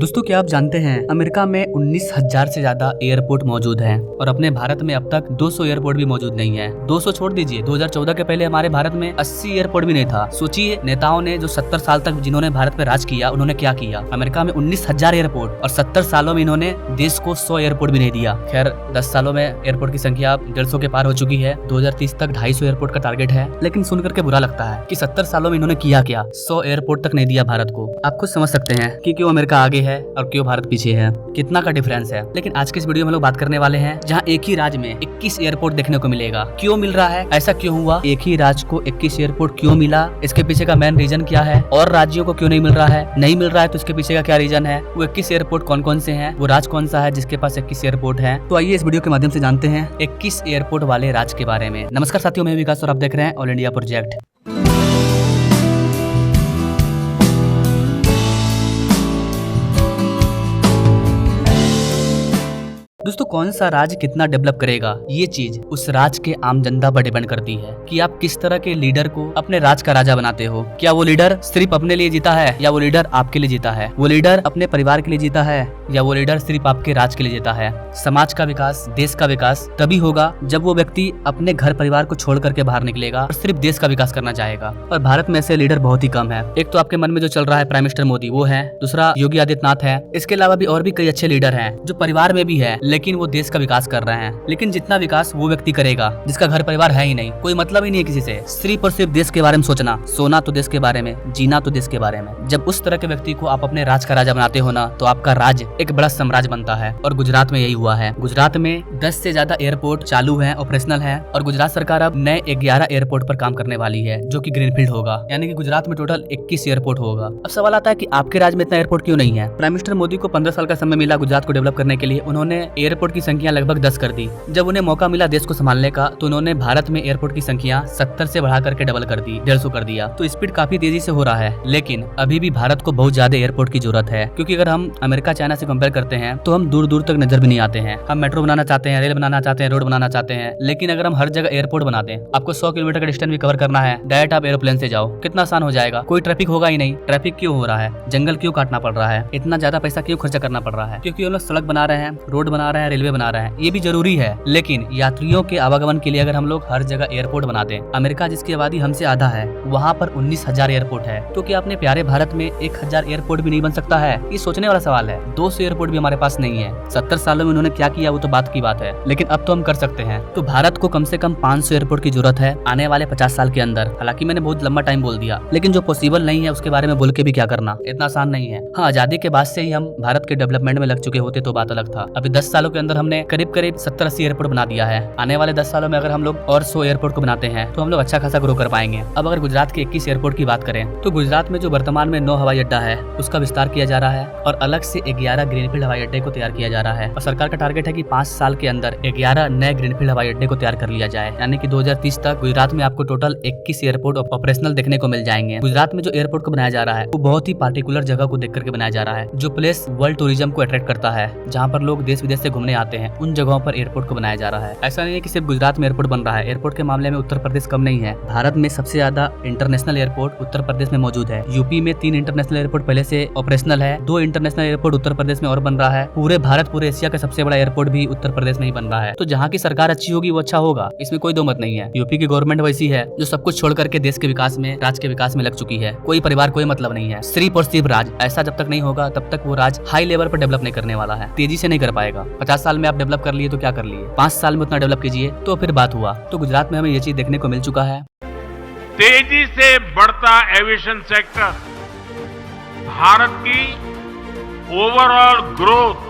दोस्तों क्या आप जानते हैं अमेरिका में 19,000 से ज्यादा एयरपोर्ट मौजूद हैं और अपने भारत में अब तक 200 एयरपोर्ट भी मौजूद नहीं है। 200 छोड़ दीजिए, 2014 के पहले हमारे भारत में 80 एयरपोर्ट भी नहीं था। सोचिए नेताओं ने जो 70 साल तक जिन्होंने भारत पे राज किया उन्होंने क्या किया। अमेरिका में 19,000 एयरपोर्ट और 70 सालों में इन्होंने देश को 100 एयरपोर्ट भी नहीं दिया। खैर 10 सालों में एयरपोर्ट की संख्या 150 के पार हो चुकी है। 2030 तक 250 एयरपोर्ट का टारगेट है। लेकिन सुनकर के बुरा लगता है कि 70 सालों में इन्होंने किया क्या, 100 एयरपोर्ट तक नहीं दिया भारत को। आप खुद समझ सकते हैं कि क्यों अमेरिका आगे है और क्यों भारत पीछे है, कितना का डिफरेंस है। लेकिन आज के इस वीडियो में हम लोग बात करने वाले हैं जहां एक ही राज्य में 21 एयरपोर्ट देखने को मिलेगा। क्यों मिल रहा है, ऐसा क्यों हुआ, एक ही राज्य को 21 एयरपोर्ट क्यों मिला, इसके पीछे का मेन रीजन क्या है और राज्यों को क्यों नहीं मिल रहा है, नहीं मिल रहा है तो इसके पीछे का क्या रीजन है, वो 21 एयरपोर्ट कौन कौन से हैं, वो राज्य कौन सा है जिसके पास 21 एयरपोर्ट है। तो आइए इस वीडियो के माध्यम से जानते हैं 21 एयरपोर्ट वाले राज्य के बारे में। नमस्कार साथियों, मैं विकास और आप देख रहे हैं ऑल इंडिया प्रोजेक्ट। दोस्तों कौन सा राज्य कितना डेवलप करेगा, ये चीज उस राज्य के आम जनता पर डिपेंड करती है कि आप किस तरह के लीडर को अपने राज्य का राजा बनाते हो। क्या वो लीडर सिर्फ अपने लिए जीता है या वो लीडर आपके लिए जीता है, वो लीडर अपने परिवार के लिए जीता है या वो लीडर सिर्फ आपके राज्य के लिए जीता है। समाज का विकास, देश का विकास तभी होगा जब वो व्यक्ति अपने घर परिवार को छोड़ करके बाहर निकलेगा और सिर्फ देश का विकास करना चाहेगा। और भारत में ऐसे लीडर बहुत ही कम है। एक तो आपके मन में जो चल रहा है प्राइम मिनिस्टर मोदी, वो है। दूसरा योगी आदित्यनाथ है। इसके अलावा भी और भी कई अच्छे लीडर हैं जो परिवार में भी है लेकिन वो देश का विकास कर रहे हैं। लेकिन जितना विकास वो व्यक्ति करेगा जिसका घर परिवार है ही नहीं, कोई मतलब ही नहीं है किसी से, सिर्फ और सिर्फ देश के बारे में सोचना, सोना तो देश के बारे में, जीना तो देश के बारे में। जब उस तरह के व्यक्ति को आप अपने राज्य का राजा बनाते हो ना, तो आपका राज्य एक बड़ा साम्राज्य बनता है। और गुजरात में यही हुआ है। गुजरात में 10 से ज्यादा एयरपोर्ट चालू है, ऑपरेशनल है। और गुजरात सरकार अब नए 11 एयरपोर्ट पर काम करने वाली है जो कि ग्रीनफील्ड होगा, यानी कि गुजरात में टोटल 21 एयरपोर्ट होगा। अब सवाल आता है कि आपके राज्य में इतना एयरपोर्ट क्यों नहीं है। प्राइम मिनिस्टर मोदी को 15 साल का समय मिला गुजरात को डेवलप करने के लिए। उन्होंने एयरपोर्ट की संख्या लगभग 10 कर दी। जब उन्हें मौका मिला देश को संभालने का तो उन्होंने भारत में एयरपोर्ट की संख्या 70 से बढ़ा करके डबल कर दी, 150 कर दिया। तो स्पीड काफी तेजी से हो रहा है। लेकिन अभी भी भारत को बहुत ज्यादा एयरपोर्ट की जरूरत है, क्योंकि अगर हम अमेरिका चाइना से कंपेयर करते हैं तो हम दूर दूर तक नजर भी नहीं आते हैं। हम मेट्रो बनाना चाहते हैं, रेल बनाना चाहते हैं, रोड बनाना चाहते हैं, लेकिन अगर हम हर जगह एयरपोर्ट बना दें, आपको 100 किलोमीटर का डिस्टेंस भी कवर करना है, डायरेक्ट आप एरोप्लेन से जाओ, कितना आसान हो जाएगा। कोई ट्रैफिक होगा ही नहीं। ट्रैफिक क्यों हो रहा है, जंगल क्यों काटना पड़ रहा है, इतना ज्यादा पैसा क्यों खर्चा करना पड़ रहा है, क्योंकि हम लोग सड़क बना रहे हैं, रोड बना रहे हैं, रेलवे बना रहे हैं, ये भी जरूरी है। लेकिन यात्रियों के आवागमन के लिए अगर हम लोग हर जगह एयरपोर्ट बना दें, अमेरिका जिसकी आबादी हमसे आधा है वहाँ पर 19,000 एयरपोर्ट है, तो क्या अपने प्यारे भारत में 1,000 एयरपोर्ट भी नहीं बन सकता है। ये सोचने वाला सवाल है। 200 एयरपोर्ट भी हमारे पास नहीं है। 70 सालों में उन्होंने क्या किया वो तो बात की बात है, लेकिन अब तो हम कर सकते हैं। तो भारत को कम से कम 500 एयरपोर्ट की जरूरत है आने वाले 50 साल के अंदर। हालांकि मैंने बहुत लंबा टाइम बोल दिया, लेकिन जो पॉसिबल नहीं है उसके बारे में बोल के भी क्या करना, इतना आसान नहीं है। हाँ, आजादी के बाद से ही हम भारत के डेवलपमेंट में लग चुके होते तो बात अलग था। अभी 10 सालों के अंदर हमने करीब करीब 70-80 एयरपोर्ट बना दिया है। आने वाले 10 सालों में अगर हम लोग और 100 एयरपोर्ट को बनाते हैं तो हम लोग अच्छा खासा ग्रो कर पाएंगे। अब अगर गुजरात के 21 एयरपोर्ट की बात करें तो गुजरात में जो वर्तमान में 9 हवाई अड्डा है उसका विस्तार किया जा रहा है और अलग से 11 ग्रीनफील्ड हवाई अड्डे को तैयार किया जा रहा है। और सरकार का टारगेट है कि 5 साल के अंदर 11 नए ग्रीनफील्ड हवाई अड्डे को तैयार कर लिया जाए, यानी कि 2030 तक गुजरात में आपको टोटल 21 एयरपोर्ट ऑपरेशनल देखने को मिल जाएंगे। गुजरात में जो एयरपोर्ट को बनाया जा रहा है वो बहुत ही पार्टिकुलर जगह को देख करके बनाया जा रहा है, जो प्लेस वर्ल्ड टूरिज्म को अट्रैक्ट करता है, जहाँ पर लोग देश विदेश से घूमने आते हैं, उन जगहों पर एयरपोर्ट को बनाया जा रहा है। ऐसा नहीं है कि सिर्फ गुजरात में एयरपोर्ट बन रहा है। एयरपोर्ट के मामले में उत्तर प्रदेश कम नहीं है। भारत में सबसे ज्यादा इंटरनेशनल एयरपोर्ट उत्तर प्रदेश में मौजूद है। यूपी में 3 इंटरनेशनल एयरपोर्ट पहले से ऑपरेशनल है, 2 इंटरनेशनल एयरपोर्ट उत्तर प्रदेश में और बन रहा है। पूरे भारत, पूरे एशिया का सबसे बड़ा एयरपोर्ट भी उत्तर प्रदेश में ही बन रहा है। तो जहाँ की सरकार अच्छी होगी वो अच्छा होगा, इसमें कोई दो मत नहीं है। यूपी की गवर्नमेंट वैसी है जो सब कुछ छोड़ करके देश के विकास में, राज्य के विकास में लग चुकी है। कोई परिवार, कोई मतलब नहीं है, सिर्फ और सिर्फ राज। ऐसा जब तक नहीं होगा तब तक वो राज हाई लेवल पर डेवलप नहीं करने वाला है, तेजी से नहीं कर पाएगा। 50 साल में आप डेवलप कर लिए तो क्या कर लिए, 5 साल में उतना डेवलप कीजिए तो फिर बात हुआ। तो गुजरात में हमें ये चीज देखने को मिल चुका है। तेजी से बढ़ता एविएशन सेक्टर भारत की ओवरऑल ग्रोथ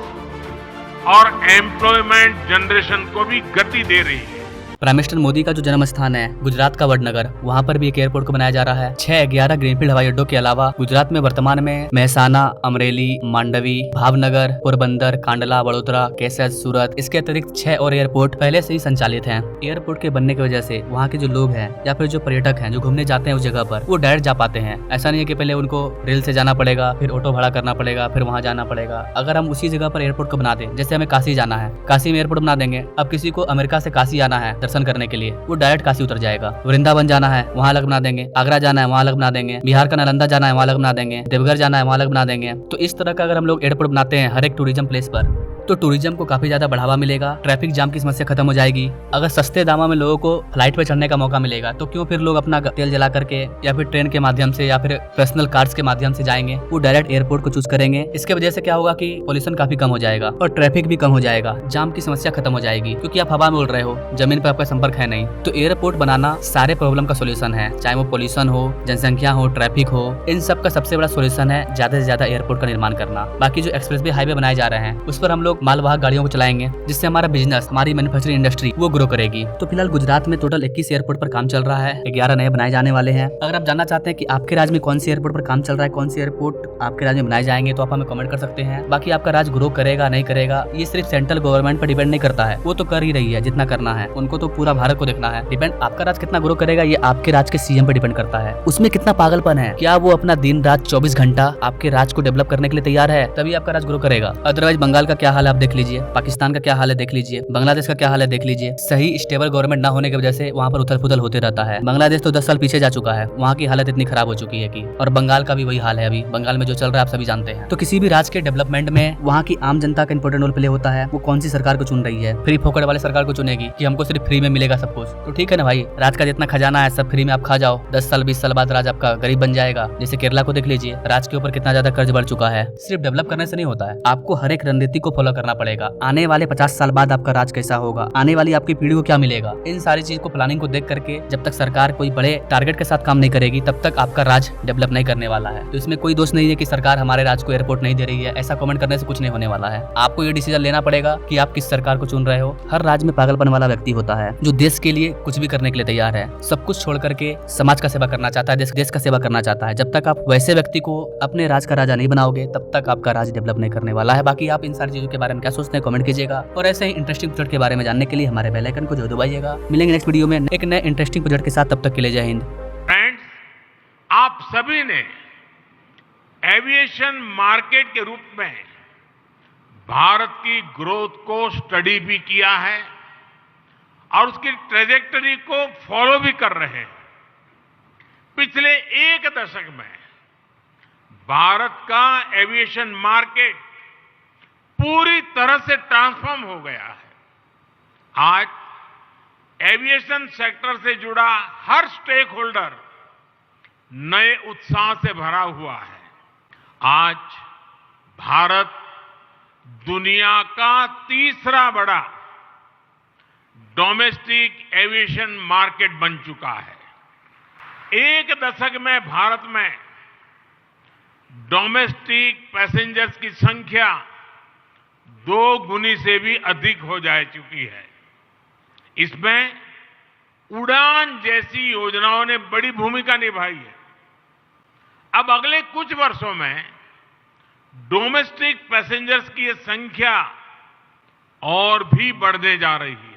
और एम्प्लॉयमेंट जनरेशन को भी गति दे रही है। प्राइम मिनिस्टर मोदी का जो जन्म स्थान है गुजरात का वडनगर, वहाँ पर भी एक एयरपोर्ट को बनाया जा रहा है। 6-11 ग्रीनफील्ड हवाई अड्डों के अलावा गुजरात में वर्तमान में मेहसाना, अमरेली, मांडवी, भावनगर, पोरबंदर, कांडला, वडोदरा, केसर, सूरत, इसके अतिरिक्त 6 और एयरपोर्ट पहले से ही संचालित हैं। एयरपोर्ट के बनने की वजह से वहाँ के जो लोग हैं या फिर जो पर्यटक हैं जो घूमने जाते हैं उस जगह पर, वो डायरेक्ट जा पाते हैं। ऐसा नहीं है कि पहले उनको रेल से जाना पड़ेगा, फिर ऑटो भाड़ा करना पड़ेगा, फिर वहाँ जाना पड़ेगा। अगर हम उसी जगह पर एयरपोर्ट को बना दें, जैसे हमें काशी जाना है, काशी में एयरपोर्ट बना देंगे। अब किसी को अमेरिका से काशी आना है, दर्शन करने के लिए, वो डायरेक्ट काशी उतर जाएगा। वृंदावन जाना है वहाँ अलग बना देंगे, आगरा जाना है वहाँ अलग बना देंगे, बिहार का नालंदा जाना है वहाँ अलग बना देंगे, देवघर जाना है वहाँ अलग बना देंगे। तो इस तरह का अगर हम लोग एयरपोर्ट बनाते हैं हर एक टूरिज्म प्लेस पर, तो टूरिज्म को काफी ज्यादा बढ़ावा मिलेगा, ट्रैफिक जाम की समस्या खत्म हो जाएगी। अगर सस्ते दामों में लोगों को फ्लाइट पे चढ़ने का मौका मिलेगा तो क्यों फिर लोग अपना तेल जला करके या फिर ट्रेन के माध्यम से या फिर पर्सनल कार्स के माध्यम से जाएंगे, वो डायरेक्ट एयरपोर्ट को चूज करेंगे। इसके वजह से क्या होगा कि पोल्यूशन काफी कम हो जाएगा और ट्रैफिक भी कम हो जाएगा, जाम की समस्या खत्म हो जाएगी, क्योंकि आप हवा में उड़ रहे हो, जमीन पर आपका संपर्क है नहीं। तो एयरपोर्ट बनाना सारे प्रॉब्लम का सोल्यूशन है, चाहे वो पोल्यूशन हो, जनसंख्या हो, ट्रैफिक हो, इन सब का सबसे बड़ा सोल्यूशन है ज्यादा से ज्यादा एयरपोर्ट का निर्माण करना। बाकी जो एक्सप्रेसवे हाईवे बनाए जा रहे हैं उस पर हम लोग मालवाहक गाड़ियों को चलाएंगे, जिससे हमारा बिजनेस, हमारी मैन्युफैक्चरिंग इंडस्ट्री वो ग्रो करेगी। तो फिलहाल गुजरात में टोटल 21 एयरपोर्ट पर काम चल रहा है, 11 नए बनाए जाने वाले हैं। अगर आप जानना चाहते हैं कि आपके राज्य में कौन सी एयरपोर्ट पर काम चल रहा है, कौन सी एयरपोर्ट आपके राज्य में बनाए जाएंगे, तो आप हमें कमेंट कर सकते हैं। बाकी आपका राज्य ग्रो करेगा नहीं करेगा ये सिर्फ सेंट्रल गवर्नमेंट पर डिपेंड नहीं करता है, वो तो कर ही रही है जितना करना है, उनको तो पूरा भारत को देखना है। डिपेंड आपका राज्य कितना ग्रो करेगा ये आपके राज्य के सीएम पर डिपेंड करता है, उसमें कितना पागलपन है, क्या वो अपना दिन रात 24 घंटा आपके राज्य को डेवलप करने के लिए तैयार है, तभी आपका राज्य ग्रो करेगा। अदरवाइज बंगाल का क्या हाल है आप देख लीजिए, पाकिस्तान का क्या हाल है देख लीजिए, बांग्लादेश का क्या हाल है देख लीजिए। सही स्टेबल गवर्नमेंट ना होने की वजह से वहाँ पर उथल पुथल होते रहता है। बांग्लादेश तो 10 साल पीछे जा चुका है, वहाँ की हालत इतनी खराब हो चुकी है कि, और बंगाल का भी वही हाल है। अभी बंगाल में जो चल रहा है आप सभी जानते हैं। तो किसी भी राज्य के डेवलपमेंट में वहाँ की आम जनता का इंपॉर्टेंट रोल प्ले होता है। वो कौन सी सरकार को चुन रही है, फ्री फोकट वाले सरकार को चुनेगी कि हमको सिर्फ फ्री में मिलेगा सब कुछ, तो ठीक है ना भाई, राज्य का जितना खजाना है सब फ्री में आप खा जाओ, 10 साल 20 साल बाद राज्य आपका गरीब बन जाएगा। जैसे केरला को देख लीजिए, राज्य के ऊपर कितना ज्यादा कर्ज बढ़ चुका है। सिर्फ डेवलप करने से नहीं होता है, आपको हर एक रणनीति को फॉलो करना पड़ेगा। आने वाले 50 साल बाद आपका राज्य कैसा होगा, आने वाली आपकी पीढ़ी को क्या मिलेगा, इन सारी चीज को प्लानिंग को देख करके जब तक सरकार कोई बड़े टारगेट के साथ काम नहीं करेगी तब तक आपका राज्य डेवलप नहीं करने वाला है। तो इसमें कोई दोष नहीं है कि सरकार हमारे राज्य को एयरपोर्ट नहीं दे रही है, ऐसा कमेंट करने से कुछ नहीं होने वाला है। आपको ये डिसीजन लेना पड़ेगा कि आप किस सरकार को चुन रहे हो। हर राज्य में पागलपन वाला व्यक्ति होता है जो देश के लिए कुछ भी करने के लिए तैयार है, सब कुछ छोड़ करके समाज का सेवा करना चाहता है, देश का सेवा करना चाहता है। जब तक आप वैसे व्यक्ति को अपने राज्य का राजा नहीं बनाओगे तब तक आपका राज्य डेवलप नहीं करने वाला है। बाकी आप इन सारी चीजों के बारे में क्या सोचते हैं कमेंट कीजिएगा, और ऐसे ही इंटरेस्टिंग प्रोजेक्ट के बारे में जानने के लिए हमारे बेल आइकन को जरूर दबाइएगा। मिलेंगे नेक्स्ट वीडियो में एक नए इंटरेस्टिंग प्रोजेक्ट के साथ, तब तक के लिए जय हिंद। फ्रेंड्स, आप सभी ने एविएशन मार्केट के रूप में भारत की ग्रोथ को स्टडी भी किया है और उसकी ट्रेजेक्टरी को फॉलो भी कर रहे हैं। पिछले एक दशक में भारत का एविएशन मार्केट पूरी तरह से ट्रांसफॉर्म हो गया है। आज एविएशन सेक्टर से जुड़ा हर स्टेक होल्डर नए उत्साह से भरा हुआ है। आज भारत दुनिया का तीसरा बड़ा डोमेस्टिक एविएशन मार्केट बन चुका है। एक दशक में भारत में डोमेस्टिक पैसेंजर्स की संख्या 2 गुनी से भी अधिक हो जा चुकी है। इसमें उड़ान जैसी योजनाओं ने बड़ी भूमिका निभाई है। अब अगले कुछ वर्षों में डोमेस्टिक पैसेंजर्स की ये संख्या और भी बढ़ने जा रही है।